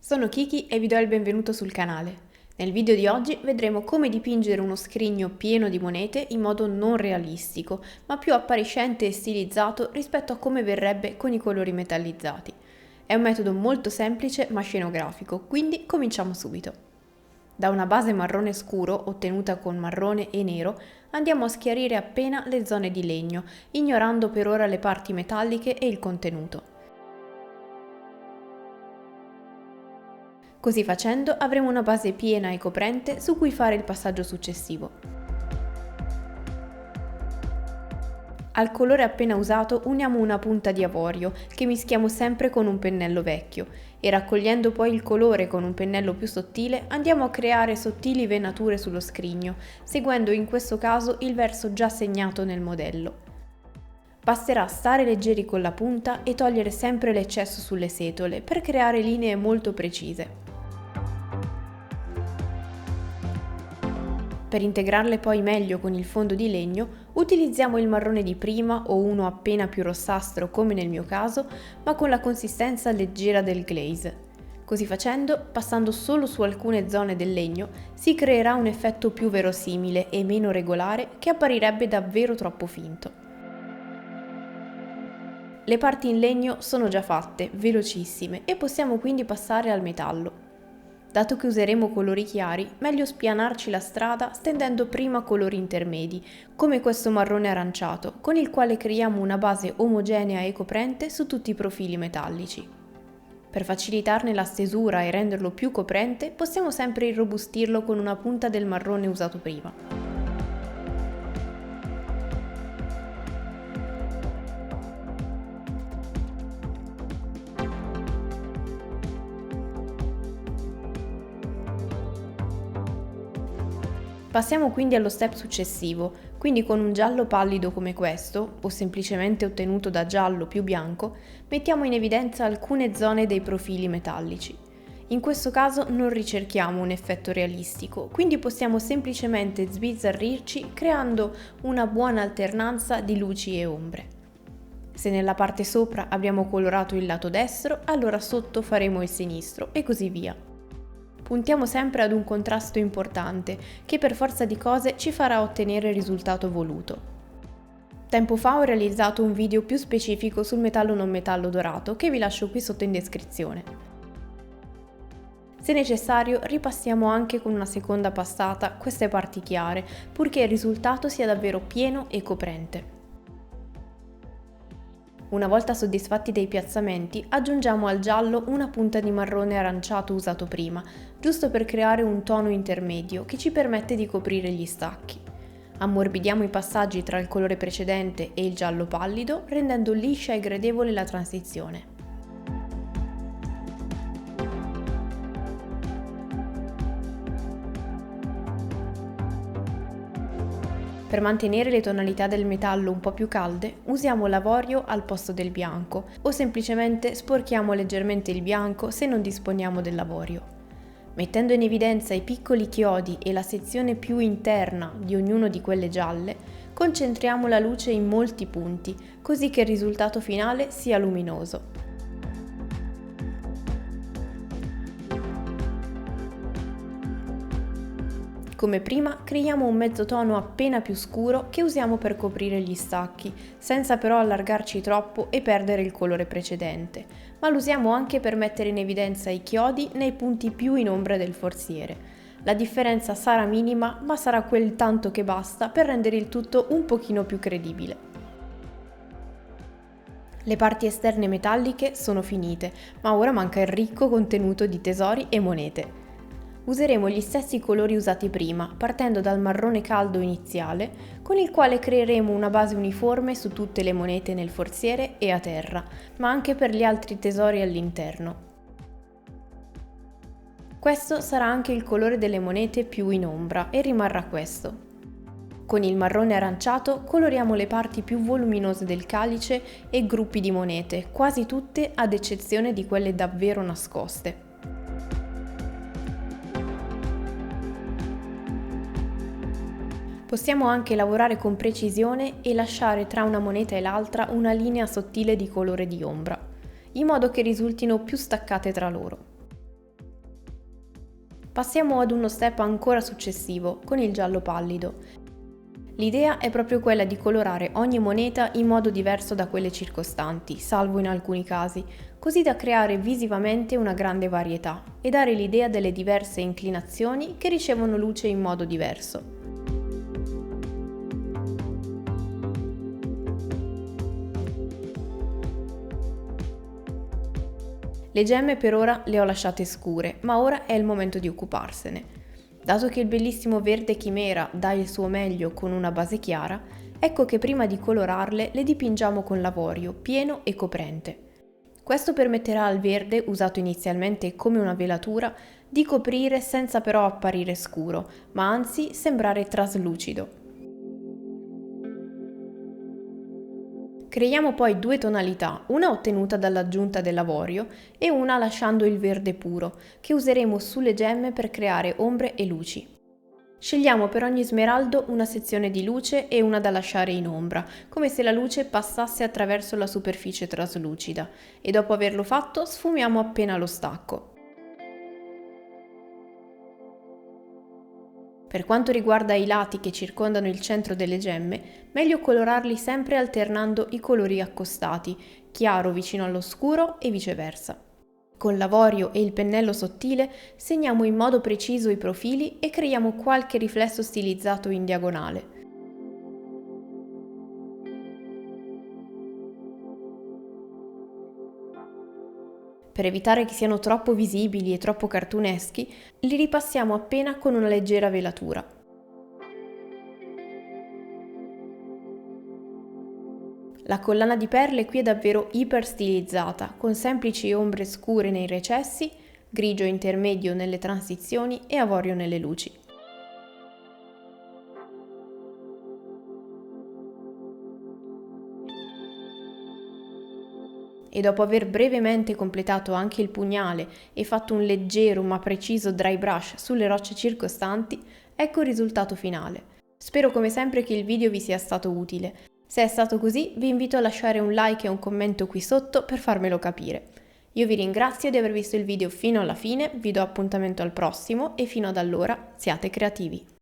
Sono Kiki e vi do il benvenuto sul canale. Nel video di oggi vedremo come dipingere uno scrigno pieno di monete in modo non realistico, ma più appariscente e stilizzato rispetto a come verrebbe con i colori metallizzati. È un metodo molto semplice ma scenografico, quindi cominciamo subito. Da una base marrone scuro, ottenuta con marrone e nero, andiamo a schiarire appena le zone di legno, ignorando per ora le parti metalliche e il contenuto. Così facendo avremo una base piena e coprente su cui fare il passaggio successivo. Al colore appena usato uniamo una punta di avorio che mischiamo sempre con un pennello vecchio e raccogliendo poi il colore con un pennello più sottile andiamo a creare sottili venature sullo scrigno, seguendo in questo caso il verso già segnato nel modello. Basterà stare leggeri con la punta e togliere sempre l'eccesso sulle setole per creare linee molto precise. Per integrarle poi meglio con il fondo di legno utilizziamo il marrone di prima o uno appena più rossastro come nel mio caso, ma con la consistenza leggera del glaze. Così facendo, passando solo su alcune zone del legno, si creerà un effetto più verosimile e meno regolare che apparirebbe davvero troppo finto. Le parti in legno sono già fatte, velocissime, e possiamo quindi passare al metallo. Dato che useremo colori chiari, meglio spianarci la strada stendendo prima colori intermedi, come questo marrone aranciato, con il quale creiamo una base omogenea e coprente su tutti i profili metallici. Per facilitarne la stesura e renderlo più coprente, possiamo sempre irrobustirlo con una punta del marrone usato prima. Passiamo quindi allo step successivo, quindi con un giallo pallido come questo, o semplicemente ottenuto da giallo più bianco, mettiamo in evidenza alcune zone dei profili metallici. In questo caso non ricerchiamo un effetto realistico, quindi possiamo semplicemente sbizzarrirci creando una buona alternanza di luci e ombre. Se nella parte sopra abbiamo colorato il lato destro, allora sotto faremo il sinistro e così via. Puntiamo sempre ad un contrasto importante, che per forza di cose ci farà ottenere il risultato voluto. Tempo fa ho realizzato un video più specifico sul metallo non metallo dorato, che vi lascio qui sotto in descrizione. Se necessario, ripassiamo anche con una seconda passata queste parti chiare, purché il risultato sia davvero pieno e coprente. Una volta soddisfatti dei piazzamenti, aggiungiamo al giallo una punta di marrone aranciato usato prima, giusto per creare un tono intermedio che ci permette di coprire gli stacchi. Ammorbidiamo i passaggi tra il colore precedente e il giallo pallido, rendendo liscia e gradevole la transizione. Per mantenere le tonalità del metallo un po' più calde, usiamo l'avorio al posto del bianco o semplicemente sporchiamo leggermente il bianco se non disponiamo dell'avorio. Mettendo in evidenza i piccoli chiodi e la sezione più interna di ognuno di quelle gialle, concentriamo la luce in molti punti, così che il risultato finale sia luminoso. Come prima, creiamo un mezzotono appena più scuro che usiamo per coprire gli stacchi, senza però allargarci troppo e perdere il colore precedente, ma lo usiamo anche per mettere in evidenza i chiodi nei punti più in ombra del forziere. La differenza sarà minima, ma sarà quel tanto che basta per rendere il tutto un pochino più credibile. Le parti esterne metalliche sono finite, ma ora manca il ricco contenuto di tesori e monete. Useremo gli stessi colori usati prima, partendo dal marrone caldo iniziale, con il quale creeremo una base uniforme su tutte le monete nel forziere e a terra, ma anche per gli altri tesori all'interno. Questo sarà anche il colore delle monete più in ombra e rimarrà questo. Con il marrone aranciato coloriamo le parti più voluminose del calice e gruppi di monete, quasi tutte ad eccezione di quelle davvero nascoste. Possiamo anche lavorare con precisione e lasciare tra una moneta e l'altra una linea sottile di colore di ombra, in modo che risultino più staccate tra loro. Passiamo ad uno step ancora successivo, con il giallo pallido. L'idea è proprio quella di colorare ogni moneta in modo diverso da quelle circostanti, salvo in alcuni casi, così da creare visivamente una grande varietà e dare l'idea delle diverse inclinazioni che ricevono luce in modo diverso. Le gemme per ora le ho lasciate scure, ma ora è il momento di occuparsene. Dato che il bellissimo verde chimera dà il suo meglio con una base chiara, ecco che prima di colorarle le dipingiamo con l'avorio pieno e coprente. Questo permetterà al verde, usato inizialmente come una velatura, di coprire senza però apparire scuro, ma anzi sembrare traslucido. Creiamo poi due tonalità, una ottenuta dall'aggiunta dell'avorio e una lasciando il verde puro, che useremo sulle gemme per creare ombre e luci. Scegliamo per ogni smeraldo una sezione di luce e una da lasciare in ombra, come se la luce passasse attraverso la superficie traslucida, e dopo averlo fatto sfumiamo appena lo stacco. Per quanto riguarda i lati che circondano il centro delle gemme, meglio colorarli sempre alternando i colori accostati, chiaro vicino all'oscuro e viceversa. Con l'avorio e il pennello sottile segniamo in modo preciso i profili e creiamo qualche riflesso stilizzato in diagonale. Per evitare che siano troppo visibili e troppo cartuneschi, li ripassiamo appena con una leggera velatura. La collana di perle qui è davvero iper stilizzata, con semplici ombre scure nei recessi, grigio intermedio nelle transizioni e avorio nelle luci. E dopo aver brevemente completato anche il pugnale e fatto un leggero ma preciso dry brush sulle rocce circostanti, ecco il risultato finale. Spero come sempre che il video vi sia stato utile. Se è stato così, vi invito a lasciare un like e un commento qui sotto per farmelo capire. Io vi ringrazio di aver visto il video fino alla fine, vi do appuntamento al prossimo e fino ad allora siate creativi!